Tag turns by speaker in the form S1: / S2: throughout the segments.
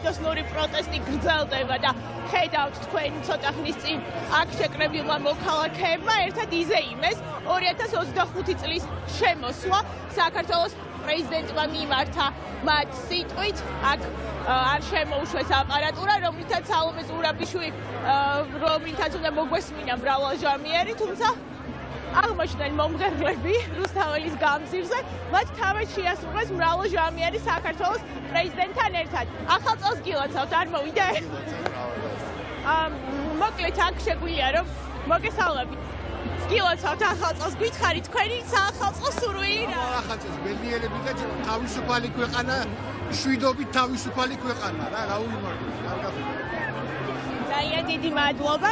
S1: ჯადოსნური პროტესტი გრძელდება და ხედავთ თქვენ ცოტა ხნის წინ აქ შეკრებილმა მოქალაქეებმა ერთად იზეიმეს 2025 წლის შემოსვლა საქართველოს პრეზიდენტმა მიმართა მათ სიტყვით აქ არ შემოუშვეს აპარატურა, რომლითაც სალომე ზურაბიშვილი რომლითაც უნდა მოგვესმინა მრავალჟამიერი, თუმცა აღმოჩნდნენ მომღერლები რუსთაველის გამზირზე, მათ თავად შეასრულეს მრავალჟამიერი საქართველოს პრეზიდენტთან ერთად. ახალ წელს გილოცავთ, არ მოვიდა? მოკლედ აქ შეგვიძლია რომ მოგესალმებით. გილოცავთ ახალ წელს, გითხარით თქვენი საახალწლო სურვილი რა?
S2: ახალ წელს ბედნიერები და თავისუფალი ქვეყანა, შვიდობით თავისუფალი ქვეყანა რა, რა ვიმართოთ.
S1: ძალიან დიდი მადლობა.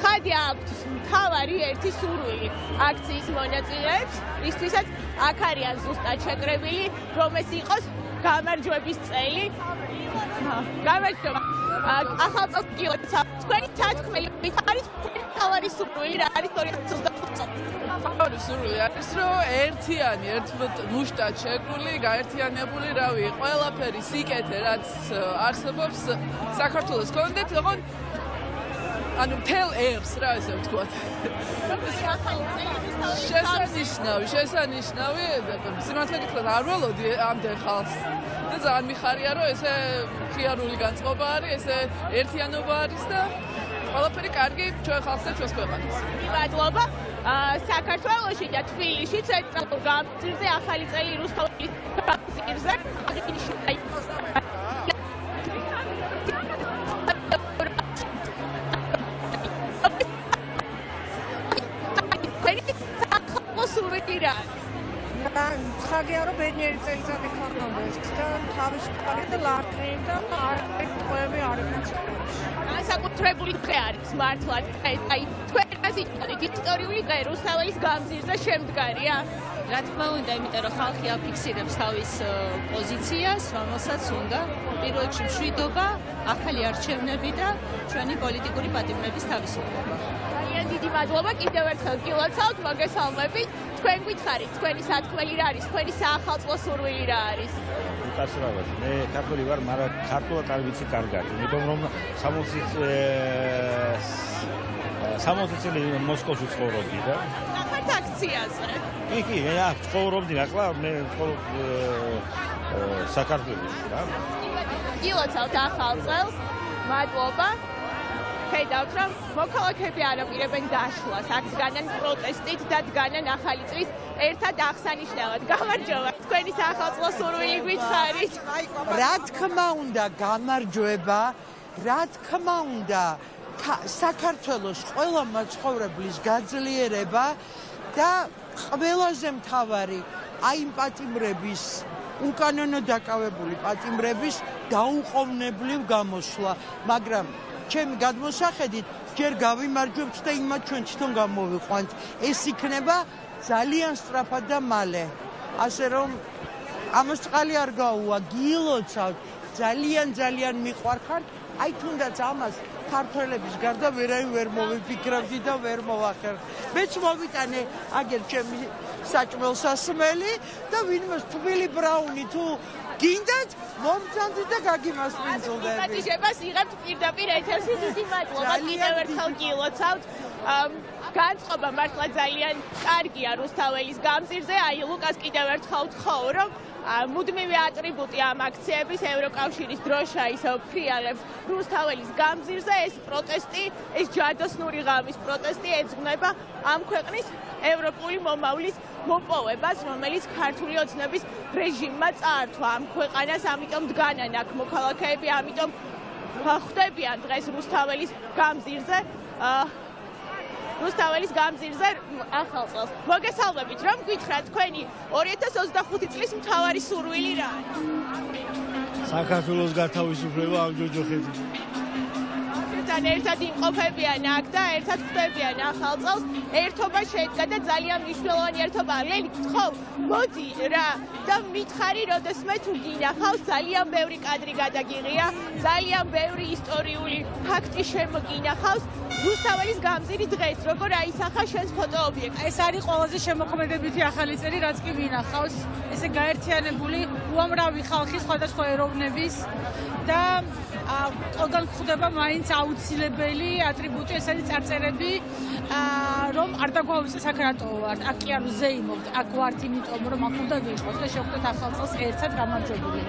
S1: ხადი აქვთ მთავარი ერთი სურვილი აქციის მონაწილეებს, ისთვისაც აქ არიან ზუსტად შეკრებილი, რომ ეს იყოს გამარჯვების წელი. გამარჯობა. ახალ წელს გილოცავთ. თქვენი თათქმელი არის მთავარი სურვილი რა არის 2025 წელს?
S3: მთავარი სურვილი არის რომ ერთიანი, ერთ მუშტად შეკრული, გაერთიანებული, რავი, ყველაფერი სიკეთე რაც არსებობს საქართველოს კონდეთ, ოღონ ანუ მთელ ერს რა ესე ვთქვათ. შესანიშნავი, სიმართლე გითხრათ, არ ველოდი ამდენ ხალხს. და ძალიან მიხარია, რომ ესე მხიარული განწყობა არის, ესე ერთიანობა არის და ყველაფერი კარგი ჩვენ ხალხს და ჩვენს ქვეყანას.
S1: მადლობა. საქართველოში და თბილისში ცენტრალურ გამზირზე ახალი წელი რუსთაველის გამზირზე
S4: ხაგია რომ ბედნიერი წელიწადი ქონდეს და თავისუფალი და ლარტრი და არაფერი არ არის.
S1: განსაკუთრებული დღე არის მართლაც. აი თქვენ რას იტყოდით, ისტორიული დღე რუსთაველის გამზირზე შემდგარია?
S5: რა თქმა უნდა, იმიტომ რომ ხალხი აფიქსირებს თავის პოზიციას, რომელსაც უნდა პირველ რიგში მშვიდობა, ახალი არჩევნები და ჩვენი პოლიტიკური პატიმრების თავისუფლება.
S1: ძალიან დიდი მადლობა, კიდევ ერთხელ გილოცავთ, მოგესალმებით. თქვენ გითხარით, თქვენი სათქმელი რა არის, თქვენი საახალწლო სურვილი რა არის?
S6: უკაცრავად, მე ქართველი ვარ, მაგრამ ქართულად არ ვიცი კარგად, იმიტომ რომ 60 წელი მოსკოვში ცხოვრობდი და
S1: ნახეთ აქციაზე.
S6: კი, მე აქ ცხოვრობდი, ახლა მე ვცხოვრობ საქართველოში რა.
S1: გილოცავთ ახალ წელს, მადლობა. ხედავთ რომ მოქალაქეები არ აპირებენ დაშლას, აქ დგანან პროტესტით და დგანან ახალი წლის ერთად აღსანიშნავად. გამარჯობა, თქვენი საახალწლო სურვილი გითხარით?
S4: რა თქმა უნდა, გამარჯვება, რა თქმა უნდა, საქართველოს ყველა მაცხოვრებლის გაძლიერება და ყველაზე მთავარი აი იმ პატიმრების უკანონო დაკავებული პატიმრების დაუყოვნებლივ გამოსვლა, მაგრამ ჩემი გადმოსახედით ჯერ გავიმარჯვებთ და იმათ ჩვენ თვითონ გამოვიყვანთ. ეს იქნება ძალიან სწრაფად და მალე. ასე რომ ამას წყალი არ გაუვა, გილოცავთ, ძალიან მიყვარხართ. აი თუნდაც ამას ქართველების გარდა ვერავინ ვერ მოვიფიქრებდი და ვერ მოვახერხ. მეც მოვიტანე აგერ ჩემი საჭმელსასმელი და ვინმე თბილი ბრაუნი თუ გინდათ მომწონდი და გაგიმასპინძლდები.
S1: პატიჟებას იღებთ პირდაპირ ეთერში, დიდი მადლობა, კიდევ ერთხელ გილოცავთ. განწყობა მართლა ძალიან კარგია რუსთაველის გამზირზე. აი ლუკას კიდევ ერთხელ ვთხოვ, რომ მუდმივი ატრიბუტი ამ აქციების ევროკავშირის დროშა ისევ ფრიალებს რუსთაველის გამზირზე. ეს პროტესტი, ეს ჯადოსნური ღამის პროტესტი ეძღვნება ამ ქვეყნის ევროპული მომავლის მოპოვებას, რომელიც ქართული ოცნების რეჟიმმა წაართვა ამ ქვეყანას, ამიტომ დგანან აქ მოქალაქეები, ამიტომ ხვდებიან დღეს რუსთაველის გამზირზე. რუსთაველის გამზირზე ახალ წელს. მოგესალმებით, რომ გითხრათ თქვენი 2025 წლის მთავარი სურვილი რა არის?
S6: საქართველოს გათავისუფლება ამ ჯოჯოხეთით.
S1: თან ერთად იმყოფებიან აქ და ერთად ხვდებიან ახალ წელს. ერთობა შედგა და ძალიან მნიშვნელოვანი ერთობა. ლელი გთხოვ, მოდი რა და მითხარი, როდესმე თუ გინახავს, ძალიან ბევრი კადრი გადაგიღია, ძალიან ბევრი ისტორიული ფაქტი შემოგინახავს. რუსთაველის გამზირი დღეს როგორ აისახა შენს ფოტოობიექტს?
S7: ეს არის ყველაზე შემოქმედებითი ახალი წელი, რაც კი მინახავს. ესე გაერთიანებული უამრავი ხალხი სხვადასხვა ეროვნების და ყველგან გვხვდება მაინც აუცილებელი ატრიბუტი, ეს არის წარწერები, რომ არ დაგვაუწყდეს აქ რატო ვართ, აქ კი არ ვზეიმობთ, აქ ვართ იმიტომ, რომ აქ უნდა ვიყოთ და შევხვდეთ ახალ წელს ერთად გამარჯვებული.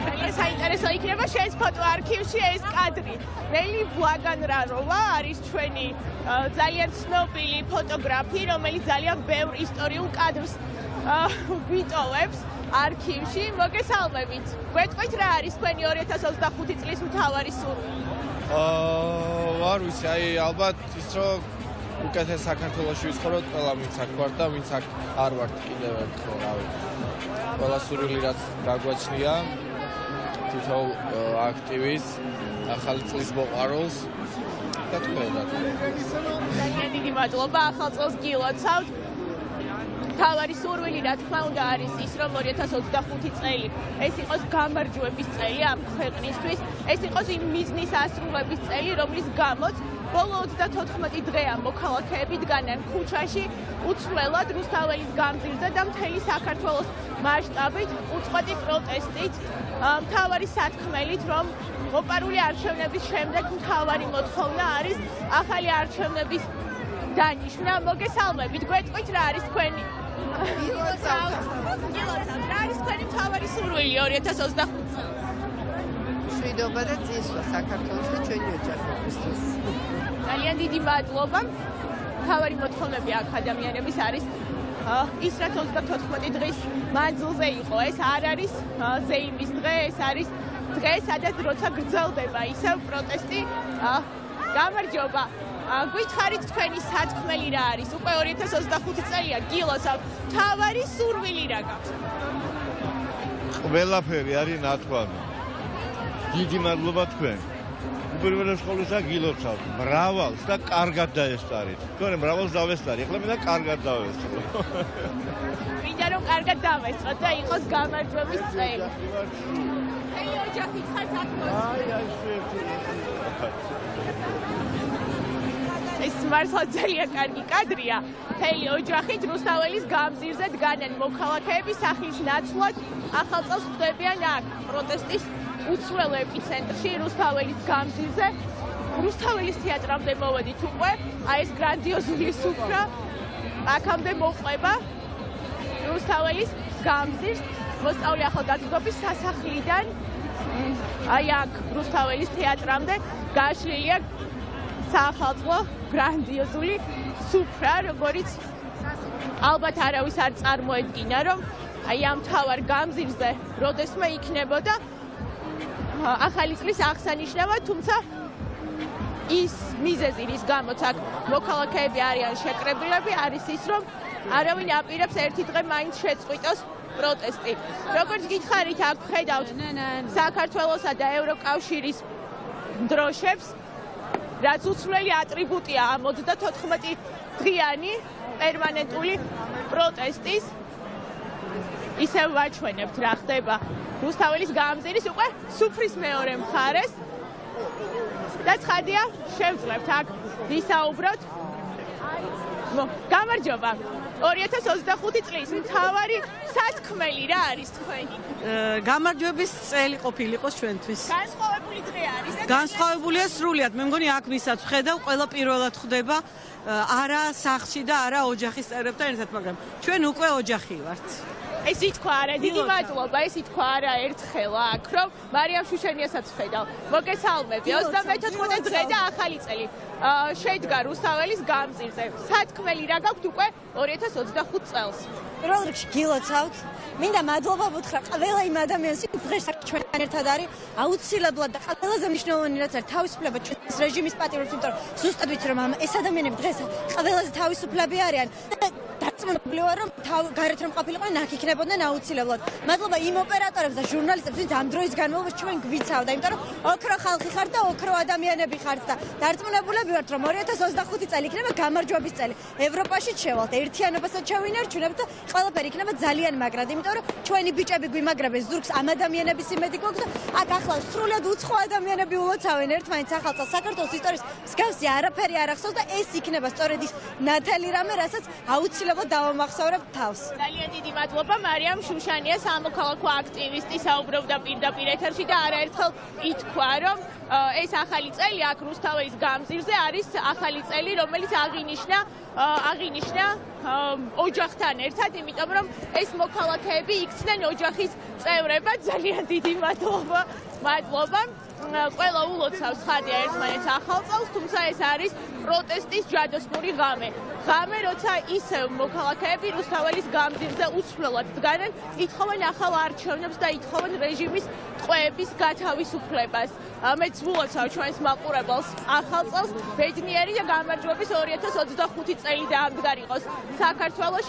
S1: ძალიან საინტერესო იქნება შენს ფოტოარქივში ეს კადრი. ნელი ბლაგანრაროვა არის ჩვენი ძალიან ცნობილი ფოტოგრაფი, რომელიც ძალიან ბევრ ისტორიულ კადრს ვიტოვებს არქივში. მოგესალმებით. გვეტყვით რა არის თქვენი 2025 წლის მთავარი სურვილი?
S8: არ ვიცი, აი ალბათ ის რომ უკეთეს საქართველოში ვიცხოვროთ, ყველა ვინც აქ ვართ და ვინც აქ არ ვართ კიდევ ერთხელ, რა ვიცი. ყველა სურვილი რაც გაგვაჩნია თითოეულ აქტივის, ახალი წლის მოყვარულს და თქვენად.
S1: ძალიან დიდი მადლობა, ახალ წელს გილოცავთ. თავარი სურვილი რა თქმა უნდა არის ის, რომ 2025 წელი ეს იყოს გამარჯვების წელი ამ ქვეყნისთვის, ეს იყოს იმ მიზნის ასრულების წელი, რომლის გამოც ბოლო 34 დღე ამ მოქალაქეები დგანან ქუჩაში უცვლელად რუსთაველის გამზირზე და მთელი საქართველოს მასშტაბით უწყვეტი პროტესტით, მთავარი სათქმელით, რომ მოპარული არჩევნების შემდეგ მთავარი მოთხოვნა არის ახალი არჩევნების დანიშვნა. მოგესალმებით, გვეტყვით რა არის თქვენი? გილოცავთ. რა არის თქვენი მთავარი სურვილი 2025 წელს?
S9: მშვიდობა და წინსვლა საქართველოს და ჩვენი ოჯახებისთვის.
S1: ძალიან დიდი მადლობა. მთავარი მოთხოვნები აქ ადამიანების არის ის რაც 34 დღის მანძილზე იყო. ეს არ არის ზეიმის დღე, ეს არის დღე, სადაც როცა გრძელდება ისევ პროტესტი. გამარჯობა. გითხარით თქვენი სათქმელი რა არის? უკვე 2025 წელია გილოცავთ. მთავარი სურვილი რა გაქვთ?
S10: ყველაფერი არის ნათქვამი. დიდი მადლობა თქვენ. უპირველეს ყოვლისა გილოცავთ მრავალს და კარგად დაესწარით. თქვენ მრავალს დავესწარი, ახლა მინდა კარგად დავესწრო.
S1: მინდა რომ კარგად დავესწროთ და იყოს გამარჯვების წელი. აი ოჯახით ხართ აქ მოსული. ეს მართლა ძალიან კარგი კადრია. მთელი ოჯახით რუსთაველის გამზირზე დგანან მოქალაქეები სახლის ნაცვლად ახალ წელს ხვდებიან აქ პროტესტის უცვლელ ეპიცენტრში რუსთაველის გამზირზე. რუსთაველის თეატრამდე მოვედით უკვე, აი ეს გრანდიოზული სუფრა აქამდე მოყვება რუსთაველის გამზირს. მოსწავლე ახალგაზრდობის სასახლიდან აი აქ რუსთაველის თეატრამდე გაშლილია საახალწლო გრანდიოზული სუფრა, როგორც ალბათ არავის არ წარმოედგინა, რომ აი ამ მთავარ გამზირზე როდესმე იქნებოდა ახალი წლის აღსანიშნავად, თუმცა ის მიზეზი, რის გამოც აქ მოქალაქეები არიან შეკრებილები, არის ის, რომ არავინ აპირებს ერთი დღე მაინც შეწყვიტოს პროტესტი. როგორც გითხარით, აქ ხედავთ საქართველოსა და ევროკავშირის დროშებს, რაც უცვლელი ატრიბუტია ამ 34 დღიანი პერმანენტული პროტესტის. ისევ ვაჩვენებთ რა ხდება რუსთაველის გამზირის უკვე სუფრის მეორე მხარეს და ცხადია შევძლებთ აქ ვისაუბროთ. გამარჯობა. 2025 წლის მთავარი სათქმელი რა არის თქვენი?
S11: გამარჯვების წელი ყოფილიყოს ჩვენთვის.
S1: განსხვავებული დღე არის და
S11: განსხვავებულია სრულიად. მე მგონი აქ ვისაც ვხედავ, ყველა პირველად ხვდება არა სახლში და არა ოჯახის წევრებთან ერთად, მაგრამ ჩვენ უკვე ოჯახი ვართ.
S1: ეს ითქვა არა, დიდი მადლობა, ეს ითქვა არა ერთხელ აქ, რომ მარიამ შუშენიასაც ხედავ. მოგესალმები, 34 დღე და ახალი წელი. შედგა რუსთაველის გამზირზე. სათქმელი რა გაქვთ უკვე 2025 წელს?
S12: პირველ რიგში გილოცავთ. მინდა მადლობა ვუთხრა ყველა იმ ადამიანს, დღეს ჩვენთან ერთად არის, აუცილებლად და ყველაზე მნიშვნელოვანი რაც არის თავისუფლება ჩვენს რეჟიმის პატივებს, იმიტომ რომ ზუსტად ვიცი რომ ეს ადამიანები დღეს ყველაზე თავისუფლები არიან და დარწმუნებული ვარ რომ გარეთ რომ ყოფილიყვნენ აქ იქნებოდნენ აუცილებლად. მადლობა იმ ოპერატორებს და ჟურნალისტებს, ვინც ამ დროის განმავლობაში ჩვენ გვიცავდა, იმიტომ რომ ოქრო ხალხი ხართ და ოქრო ადამიანები ხართ და დარწმუნებულები ვართ რომ 2025 წელი იქნება გამარჯვების წელი. ევროპაში შევალთ, ერთიანობასაც შევინარჩუნებთ და ყველაფერი იქნება ძალიან მაგრად, იმიტომ რომ ჩვენი ბიჭები გვიმაგრებენ ზურგს ამ ადამიანების იმედი გვაქვს და აქ ახლა სრულად უცხო ადამიანები ულოცავენ ერთმანეთს ახალ წელს. საქართველოს ისტორიის მსგავსი არაფერი არ ახსოვს და ეს იქნება სწორედ ის ნათელი რამე, რასაც აუცილებლად დავამახსოვრებთ თავს.
S1: ძალიან დიდი მადლობა მარიამ შუშანია სამოქალაქო აქტივისტი საუბრობდა პირდაპირ ეთერში და არაერთხელ ითქვა რომ ეს ახალი წელი აქ რუსთაველის გამზირზე არის ახალი წელი რომელიც აღინიშნა ოჯახთან ერთად იმიტომ რომ ეს მოქალაქეები იქცნენ ოჯახის წევრებად ძალიან დიდი მადლობა ყველა ულოცავს ხადია ერთმანეთს ახალ წელს თუმცა ეს არის პროტესტის ჯადოსნური ღამე როცა ისევ მოქალაქეები რუსთაველის გამზირზე უცვლელად დგანან ითხოვენ ახალ არჩევნებს და ითხოვენ რეჟიმის ტყვეების გათავისუფლებას მეც ვულოცავ ჩვენს მაყურებელს ახალ წელს ბედნიერი და გამარჯვების 2025 წელი დაამდგარიყოს საქართველოში